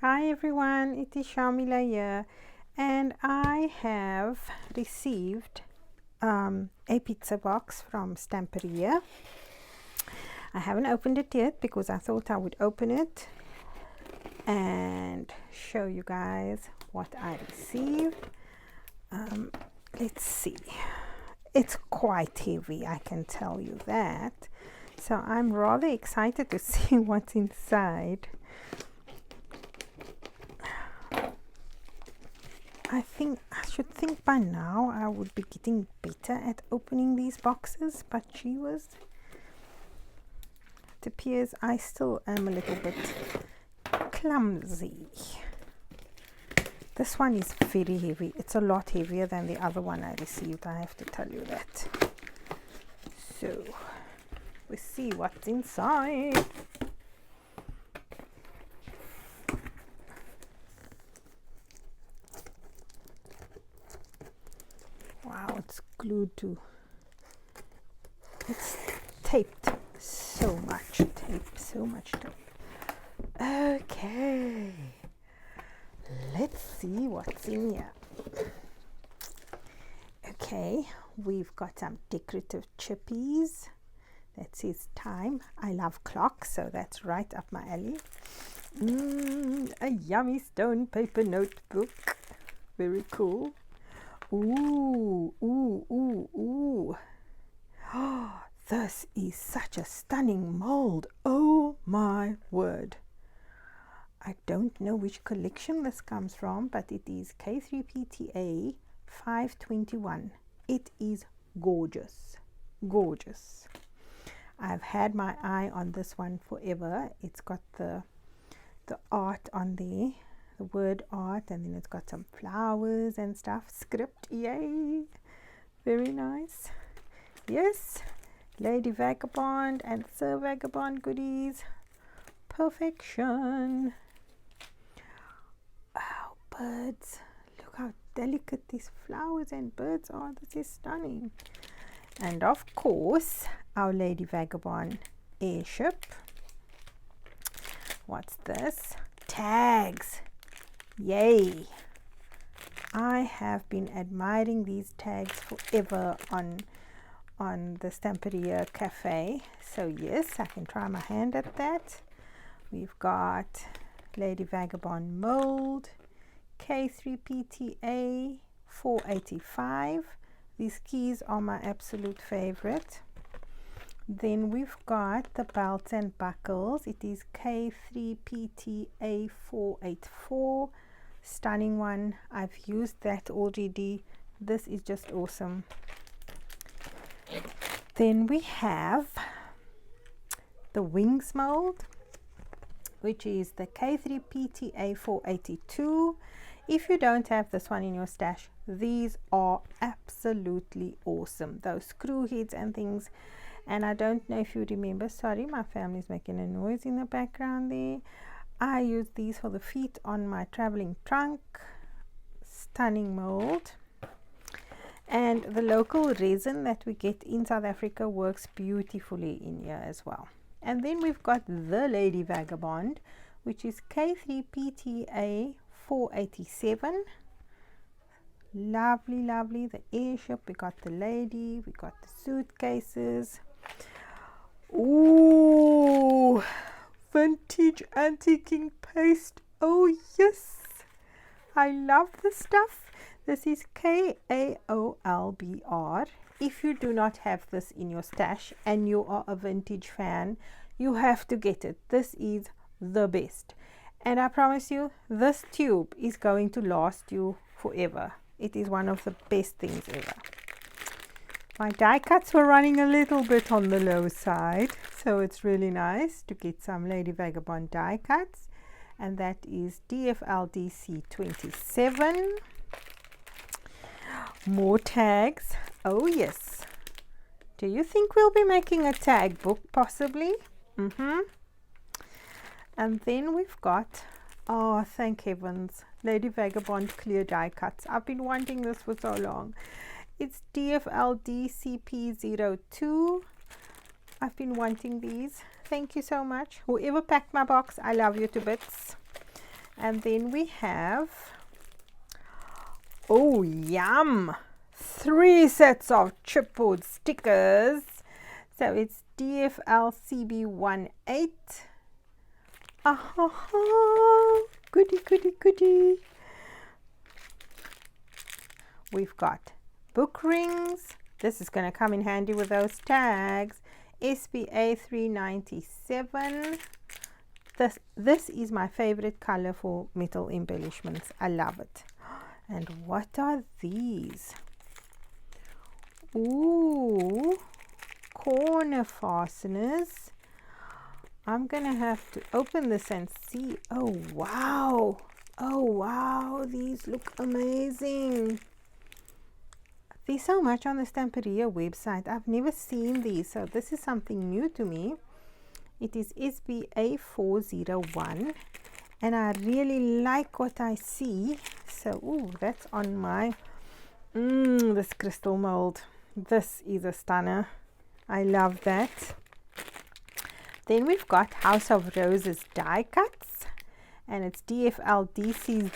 Hi everyone, it is Shamila here, and I have received a pizza box from Stamperia. I haven't opened it yet because I thought I would open it and show you guys what I received. Let's see. It's quite heavy, I can tell you that. So I'm rather excited to see what's inside. I should think by now I would be getting better at opening these boxes, but it appears I still am a little bit clumsy. This one is very heavy. It's a lot heavier than the other one I received, I have to tell you that. So, let's see what's inside. Wow, it's glued to, it's taped, so much tape. Okay, let's see what's in here. Okay, we've got some decorative chippies that says time. I love clocks, so that's right up my alley. A yummy stone paper notebook, very cool. Ooh. Oh, this is such a stunning mold. Oh my word. I don't know which collection this comes from, but it is K3PTA 521. It is gorgeous. Gorgeous. I've had my eye on this one forever. It's got the art on there. The word art, and then it's got some flowers and stuff. Script, yay, very nice. Yes, Lady Vagabond and Sir Vagabond goodies, perfection. Oh, birds, look how delicate these flowers and birds are. This is stunning. And of course, our Lady Vagabond airship. What's this? Tags. Yay! I have been admiring these tags forever on the Stamperia Cafe. So yes, I can try my hand at that. We've got Lady Vagabond mold, K3PTA 485. These keys are my absolute favorite. Then we've got the belts and buckles. It is K3PTA 484. Stunning one. I've used that already. This is just awesome. Then we have the wings mold, which is the K3PTA 482. If you don't have this one in your stash, these are absolutely awesome. Those screw heads and things. And I don't know if you remember, sorry, my family's making a noise in the background there. I use these for the feet on my traveling trunk. Stunning mold. And the local resin that we get in South Africa works beautifully in here as well. And then we've got the Lady Vagabond, which is K3PTA 487. Lovely, lovely. The airship, we got the lady, we got the suitcases. Ooh, vintage antiquing paste. Oh yes, I love this stuff. This is KAOLBR. If you do not have this in your stash and you are a vintage fan, you have to get it. This is the best. And I promise you, this tube is going to last you forever. It is one of the best things ever. My die cuts were running a little bit on the low side, so it's really nice to get some Lady Vagabond die cuts. And that is DFLDC 27. More tags. Oh yes. Do you think we'll be making a tag book possibly? And then we've got, oh thank heavens, Lady Vagabond clear die cuts. I've been wanting this for so long. It's DFLDCP02. I've been wanting these. Thank you so much. Whoever packed my box, I love you to bits. And then we have, oh yum, 3 sets of chipboard stickers. So it's DFL CB18. Goody, goody, goody. We've got book rings. This is going to come in handy with those tags. SBA 397. This is my favorite color for metal embellishments. I love it. And what are these? Ooh, corner fasteners. I'm gonna have to open this and see. Oh wow, oh wow, these look amazing. There's so much on the Stamperia website. I've never seen these, so this is something new to me. It is SBA 401, and I really like what I see. So ooh, that's on my this crystal mold. This is a stunner. I love that. Then we've got House of Roses die cuts, and it's DFL DC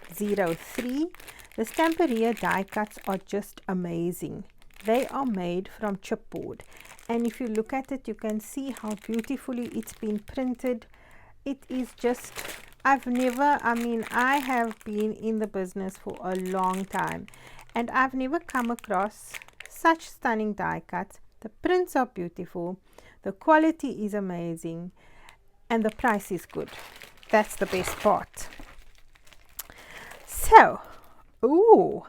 03. The Stamperia die cuts are just amazing. They are made from chipboard, and if you look at it, you can see how beautifully it's been printed. It is just, I have been in the business for a long time, and I've never come across such stunning die cuts. The prints are beautiful, the quality is amazing, and the price is good. That's the best part. So, ooh,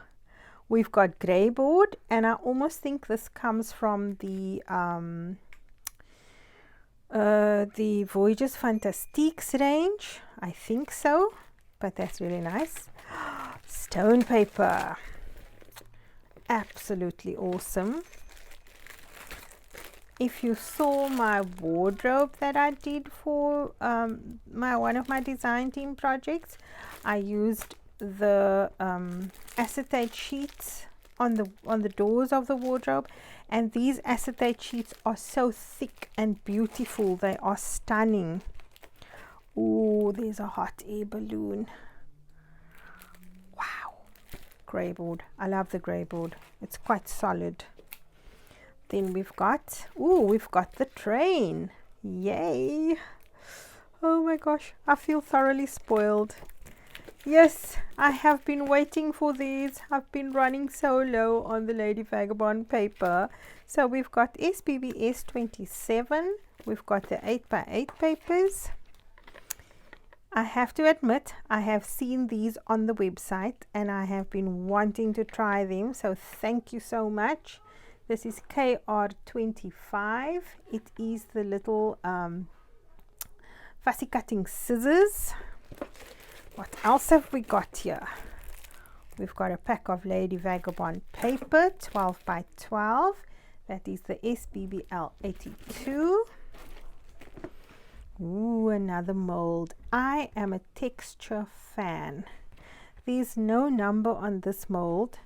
we've got grey board, and I almost think this comes from the Voyages Fantastiques range. I think so, but that's really nice. Stone paper, absolutely awesome. If you saw my wardrobe that I did for one of my design team projects, I used the acetate sheets on the doors of the wardrobe, and these acetate sheets are so thick and beautiful. They are stunning. Ooh, there's a hot air balloon. Wow. Grey board. I love the grey board. It's quite solid. Then we've got the train. Yay. Oh my gosh, I feel thoroughly spoiled. Yes, I have been waiting for these. I've been running so low on the Lady Vagabond paper. So we've got SBBS 27. We've got the 8x8 papers. I have to admit, I have seen these on the website and I have been wanting to try them. So thank you so much. This is KR25. It is the little fussy cutting scissors. What else have we got here? We've got a pack of Lady Vagabond paper, 12x12. That is the SBBL 82. Ooh, another mold. I am a texture fan. There's no number on this mold.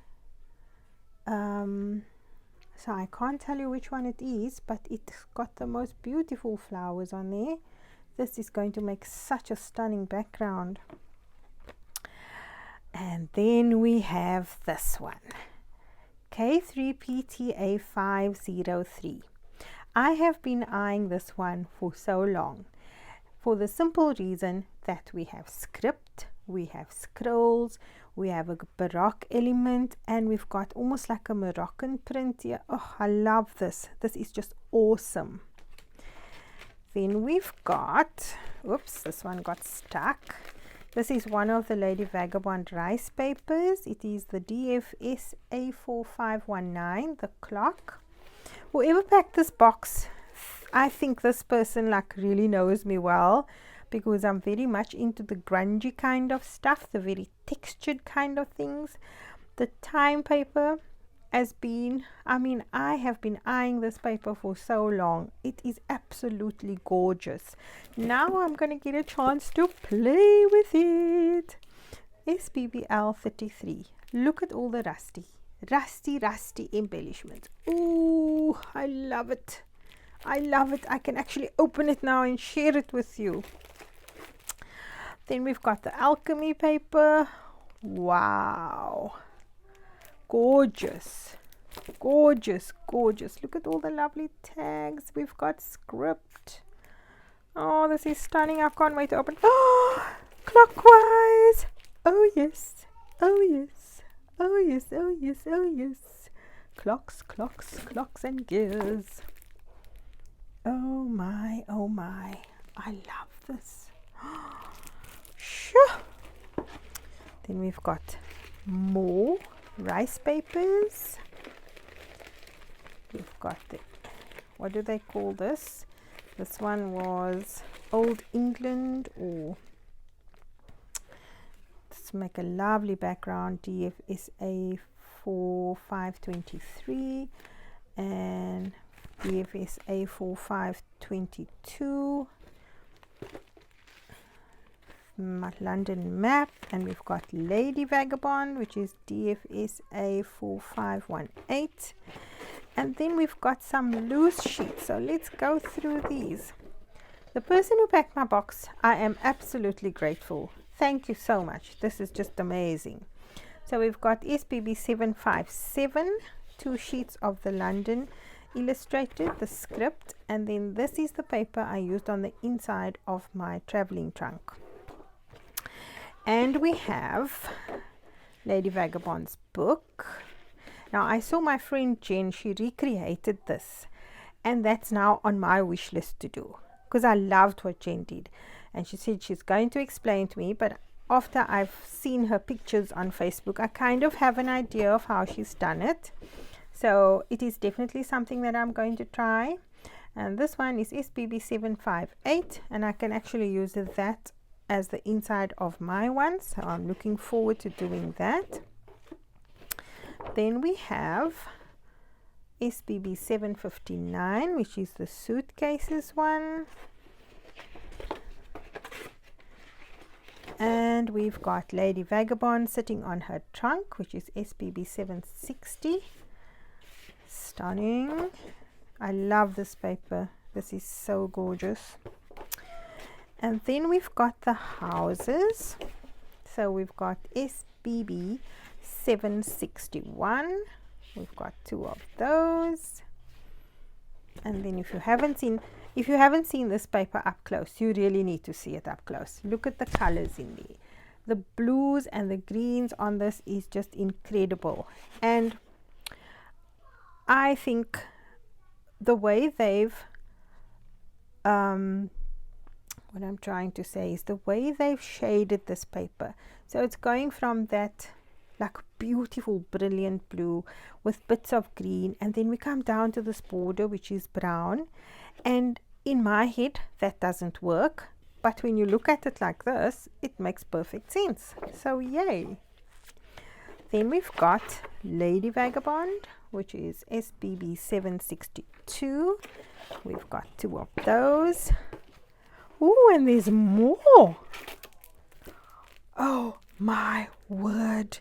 So I can't tell you which one it is, but it's got the most beautiful flowers on there. This is going to make such a stunning background. And then we have this one, K3PTA 503. I have been eyeing this one for so long, for the simple reason that we have script, we have scrolls, we have a Baroque element, and we've got almost like a Moroccan print here. Oh, I love this. This is just awesome. Then we've got, oops, this one got stuck. This is one of the Lady Vagabond rice papers. It is the DFS A4519, the clock. Whoever packed this box, I think this person like really knows me well, because I'm very much into the grungy kind of stuff, the very textured kind of things. The time paper has been, I have been eyeing this paper for so long. It is absolutely gorgeous. Now I'm going to get a chance to play with it. SBBL 33. Look at all the rusty embellishments. Ooh, I love it. I love it. I can actually open it now and share it with you. Then we've got the alchemy paper. Wow, gorgeous, gorgeous, gorgeous. Look at all the lovely tags. We've got script. Oh, this is stunning. I can't wait to open. Oh, clockwise. Oh yes, oh yes, oh yes, oh yes, oh yes. Clocks, clocks, clocks and gears. Oh my, oh my. I love this. Sure. Then we've got more rice papers. We've got the, what do they call this? This one was Old England, or let's make a lovely background. DFSA 4523 and DFSA 4522. London map, and we've got Lady Vagabond, which is DFSA 4518, and then we've got some loose sheets. So let's go through these. The person who packed my box, I am absolutely grateful. Thank you so much. This is just amazing. So we've got SPB 757, 2 sheets of the London illustrated, the script, and then this is the paper I used on the inside of my traveling trunk. And we have Lady Vagabond's book. Now I saw my friend Jen, she recreated this, and that's now on my wish list to do, because I loved what Jen did, and she said she's going to explain to me, but after I've seen her pictures on Facebook, I kind of have an idea of how she's done it. So it is definitely something that I'm going to try. And this one is SPB 758, and I can actually use that as the inside of my one, so I'm looking forward to doing that. Then we have SPB 759, which is the suitcases one, and we've got Lady Vagabond sitting on her trunk, which is SPB 760. Stunning. I love this paper. This is so gorgeous. And then we've got the houses. So we've got SPB 761. We've got 2 of those. And then if you haven't seen this paper up close, you really need to see it up close. Look at the colors in there. The blues and the greens on this is just incredible. And I think the way they've what I'm trying to say is the way they've shaded this paper. So it's going from that like beautiful brilliant blue with bits of green, and then we come down to this border which is brown, and in my head that doesn't work, but when you look at it like this, it makes perfect sense. So yay. Then we've got Lady Vagabond, which is SPB 762. We've got 2 of those. Oh, and there's more. Oh my word.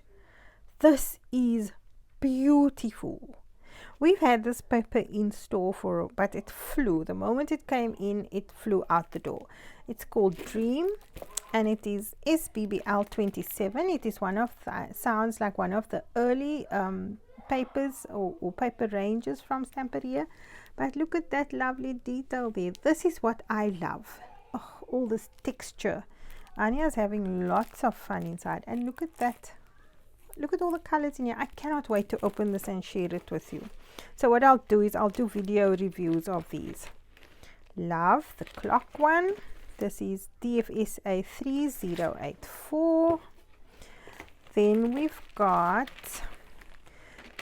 This is beautiful. We've had this paper in store but it flew. The moment it came in, it flew out the door. It's called Dream, and it is SBBL 27. It is one of sounds like one of the early papers or paper ranges from Stamperia. But look at that lovely detail there. This is what I love. Oh, all this texture. Anya's having lots of fun inside, and look at that. Look at all the colors in here. I cannot wait to open this and share it with you. So what I'll do is I'll do video reviews of these. Love the clock one. This is DFSA 3084. Then we've got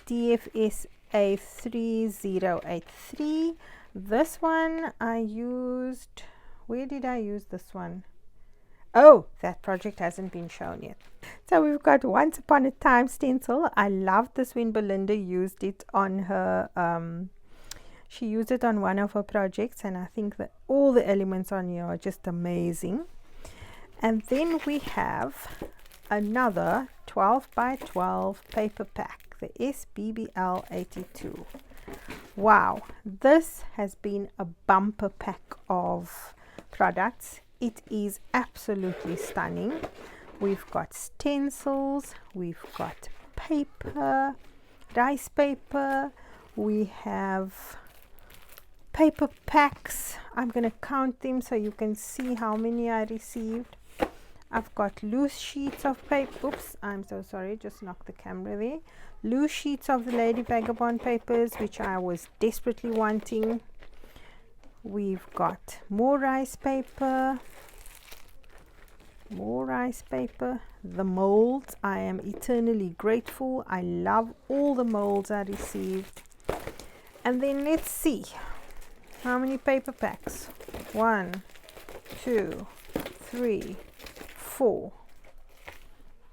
DFSA 3083. This one I used, where did I use this one? Oh, that project hasn't been shown yet. So we've got Once Upon a Time stencil. I loved this when Belinda used it on her, she used it on one of her projects, and I think that all the elements on here are just amazing. And then we have another 12 by 12 paper pack, the SBBL 82. Wow, this has been a bumper pack of products. It is absolutely stunning. We've got stencils, we've got paper, rice paper, we have paper packs. I'm going to count them so you can see how many I received. I've got loose sheets of paper. Oops, I'm so sorry, just knocked the camera there. Loose sheets of the Lady Vagabond papers, which I was desperately wanting. We've got more rice paper. More rice paper. The molds, I am eternally grateful. I love all the molds I received. And then let's see how many paper packs. 1, 2, 3, 4,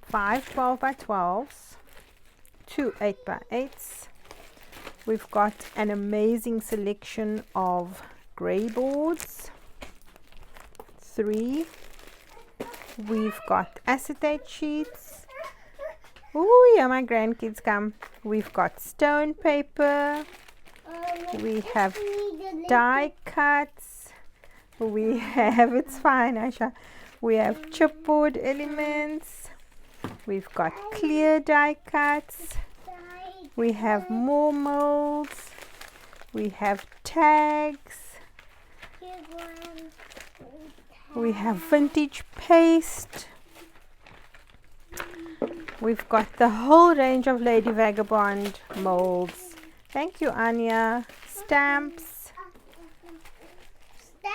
5 12 by 12s, 2 8 by 8s. We've got an amazing selection of grey boards. 3. We've got acetate sheets. Oh yeah, my grandkids come. We've got stone paper. We have die cuts. We have, it's fine Aisha. We have chipboard elements. We've got clear die cuts. We have more molds. We have tags. We have vintage paste. We've got the whole range of Lady Vagabond molds. Thank you, Anya. Stamps.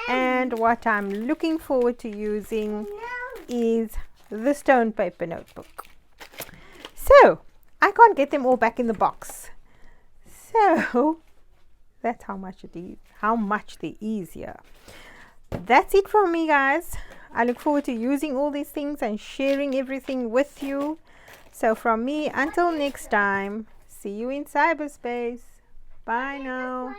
And what I'm looking forward to using is the stone paper notebook. So, I can't get them all back in the box. So, that's how much there is here. That's it from me, guys. I look forward to using all these things and sharing everything with you. So from me, until next time, see you in cyberspace. Bye now.